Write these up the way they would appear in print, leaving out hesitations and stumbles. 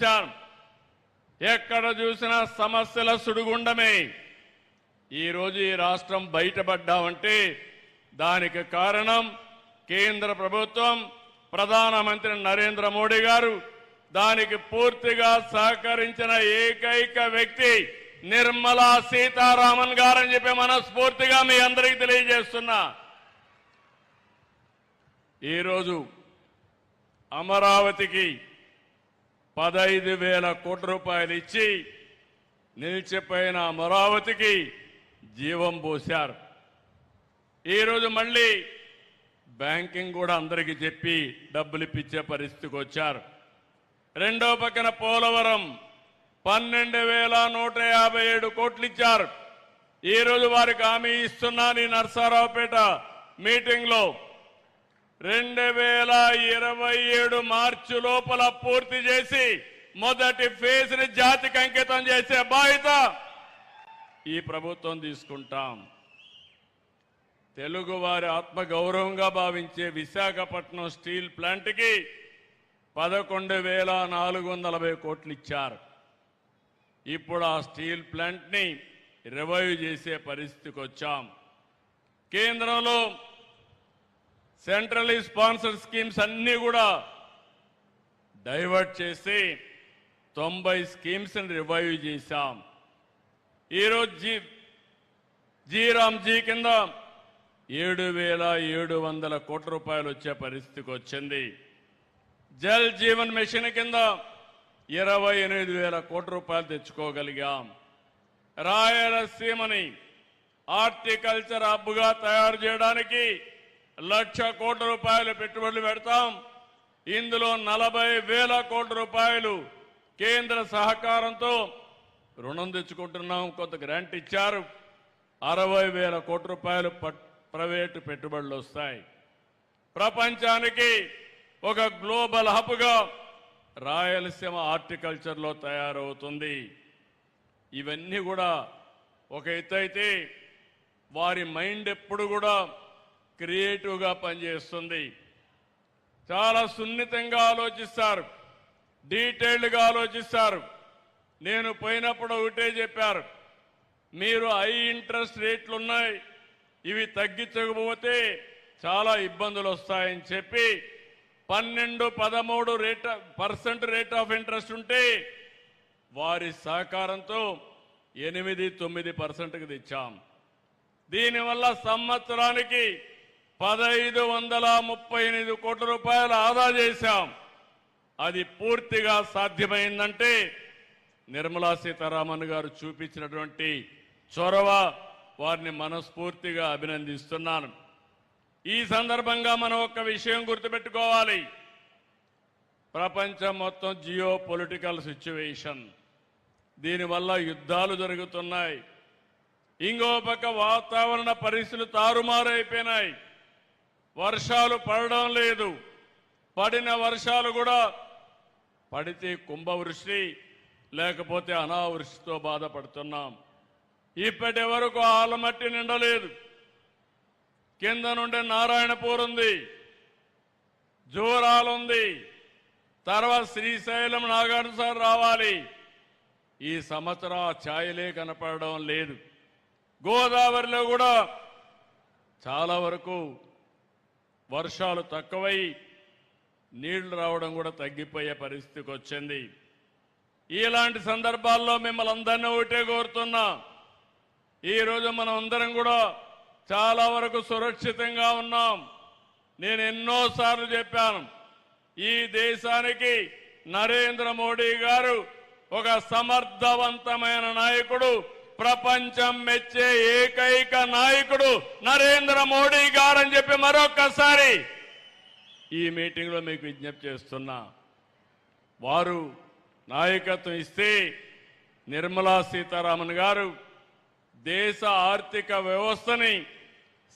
చూశాం. ఎక్కడ చూసినా సమస్యల సుడిగుండమే. ఈరోజు ఈ రాష్ట్రం బయటపడ్డామంటే దానికి కారణం కేంద్ర ప్రభుత్వం, ప్రధానమంత్రి నరేంద్ర మోడీ గారు. దానికి పూర్తిగా సహకరించిన ఏకైక వ్యక్తి నిర్మలా సీతారామన్ గారని చెప్పి మనస్ఫూర్తిగా మీ అందరికీ తెలియజేస్తున్నా. ఈరోజు అమరావతికి 15,000 కోట్ల రూపాయలు ఇచ్చి నిలిచిపోయిన అమరావతికి జీవం పోశారు. ఈరోజు మళ్ళీ బ్యాంకింగ్ కూడా అందరికీ చెప్పి డబ్బులు ఇప్పించే పరిస్థితికి వచ్చారు. రెండో పక్కన పోలవరం 12,157 కోట్లు ఇచ్చారు. ఈరోజు వారికి హామీ ఇస్తున్నాను ఈ నర్సారావుపేట మీటింగ్లో 2027 మార్చి లోపల పూర్తి చేసి మొదటి ఫేజ్ ని జాతికి అంకితం చేసే బాధ్యత ఈ ప్రభుత్వం తీసుకుంటాం. తెలుగు వారి ఆత్మగౌరవంగా భావించే విశాఖపట్నం స్టీల్ ప్లాంట్కి 11,440 కోట్లు ఇచ్చారు. ఇప్పుడు ఆ స్టీల్ ప్లాంట్ని రివైవ్ చేసే పరిస్థితికి వచ్చాం. కేంద్రంలో సెంట్రల్లీ స్పాన్సర్ స్కీమ్స్ అన్నీ కూడా డైవర్ట్ చేసి 90 స్కీమ్స్ రివైవ్ చేశాం. ఈరోజు జీరామ్జీ కింద 7,700 కోట్ల రూపాయలు వచ్చే పరిస్థితికి వచ్చింది. జల్ జీవన్ మిషన్ కింద 28,000 కోట్ల రూపాయలు తెచ్చుకోగలిగాం. రాయలసీమని హార్టికల్చర్ హబ్గా తయారు చేయడానికి 1,00,000 కోట్ల రూపాయలు పెట్టుబడులు పెడతాం. ఇందులో 40,000 కోట్ల రూపాయలు కేంద్ర సహకారంతో రుణం తెచ్చుకుంటున్నాం. కొంత గ్రాంట్ ఇచ్చారు. 60,000 కోట్ల రూపాయలు ప్రైవేటు పెట్టుబడులు వస్తాయి. ప్రపంచానికి ఒక గ్లోబల్ హబ్గా రాయలసీమ హార్టికల్చర్లో తయారవుతుంది. ఇవన్నీ కూడా ఒక ఎత్తు అయితే వారి మైండ్ ఎప్పుడు కూడా క్రియేటివ్గా పనిచేస్తుంది. చాలా సున్నితంగా ఆలోచిస్తారు, డీటెయిల్డ్గా ఆలోచిస్తారు. నేను పోయినప్పుడు ఒకటే చెప్పారు, మీరు హై ఇంట్రెస్ట్ రేట్లు ఉన్నాయి, ఇవి తగ్గించకపోతే చాలా ఇబ్బందులు వస్తాయని చెప్పి 12-13% రేట్ ఆఫ్ ఇంట్రెస్ట్ ఉంటే వారి సహకారంతో 8-9%కి తెచ్చాం. దీనివల్ల సంవత్సరానికి 1,538 కోట్ల రూపాయలు ఆదా చేశాం. అది పూర్తిగా సాధ్యమైందంటే నిర్మలా సీతారామన్ గారు చూపించినటువంటి చొరవ, వారిని మనస్ఫూర్తిగా అభినందిస్తున్నాను. ఈ సందర్భంగా మనం ఒక్క విషయం గుర్తుపెట్టుకోవాలి. ప్రపంచం మొత్తం జియో పొలిటికల్ సిచ్యువేషన్, దీనివల్ల యుద్ధాలు జరుగుతున్నాయి. ఇంకో పక్క వాతావరణ పరిస్థితులు తారుమారైపోయినాయి. వర్షాలు పడడం లేదు. పడిన వర్షాలు కూడా పడితే కుంభవృష్టి, లేకపోతే అనావృష్టితో బాధపడుతున్నాం. ఇప్పటి వరకు ఆలమట్టి నిండలేదు. కింద నుండి నారాయణపూర్ ఉంది, జోరాలుంది, తర్వాత శ్రీశైలం నాగార్జున రావాలి. ఈ సంవత్సరం ఆ ఛాయలే కనపడడం లేదు. గోదావరిలో కూడా చాలా వరకు వర్షాలు తక్కువై నీళ్లు రావడం కూడా తగ్గిపోయే పరిస్థితికి వచ్చింది. ఇలాంటి సందర్భాల్లో మిమ్మల్ని అందరినీ ఒకటే కోరుతున్నా, ఈరోజు మనం అందరం కూడా చాలా వరకు సురక్షితంగా ఉన్నాం. నేను ఎన్నోసార్లు చెప్పాను, ఈ దేశానికి నరేంద్ర మోడీ గారు ఒక సమర్థవంతమైన నాయకుడు, ప్రపంచం మెచ్చే ఏకైక నాయకుడు నరేంద్ర మోడీ గారని చెప్పి మరొక్కసారి ఈ మీటింగ్లో మీకు విజ్ఞప్తి చేస్తున్నా. వారు నాయకత్వం ఇస్తే నిర్మలా సీతారామన్ గారు దేశ ఆర్థిక వ్యవస్థని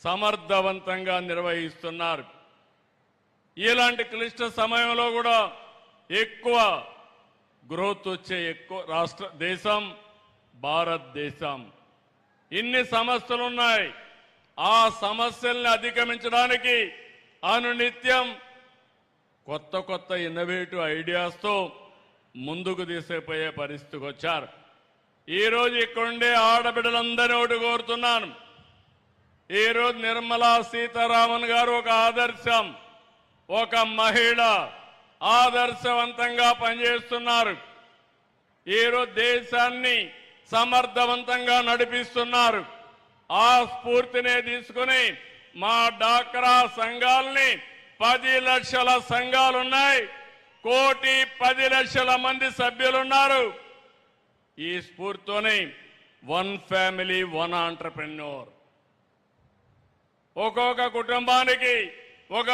సమర్థవంతంగా నిర్వహిస్తున్నారు. ఇలాంటి క్లిష్ట సమయంలో కూడా ఎక్కువ గ్రోత్ వచ్చే దేశం భారతదేశం. ఇన్ని సమస్యలు ఉన్నాయి. ఆ సమస్యల్ని అధిగమించడానికి అనునిత్యం కొత్త కొత్త ఇన్నోవేటివ్ ఐడియాస్తో ముందుకు తీసుకుపోయే పరిస్థితికి వచ్చారు. ఈరోజు ఇక్కడుండే ఆడబిడ్డలందరినీ ఒకటి కోరుతున్నాను. ఈరోజు నిర్మలా సీతారామన్ గారు ఒక ఆదర్శం, ఒక మహిళ ఆదర్శవంతంగా పనిచేస్తున్నారు. ఈరోజు దేశాన్ని సమర్థవంతంగా నడిపిస్తున్నారు. ఆ స్ఫూర్తినే తీసుకుని మా డాక్రా సంఘాలని 10 లక్షల సంఘాలున్నాయి, 1,10,00,000 మంది సభ్యులున్నారు. ఈ స్ఫూర్తితోనే 1 ఫ్యామిలీ 1 ఆంటర్‌ప్రెన్యూర్, ఒక్కొక్క కుటుంబానికి ఒక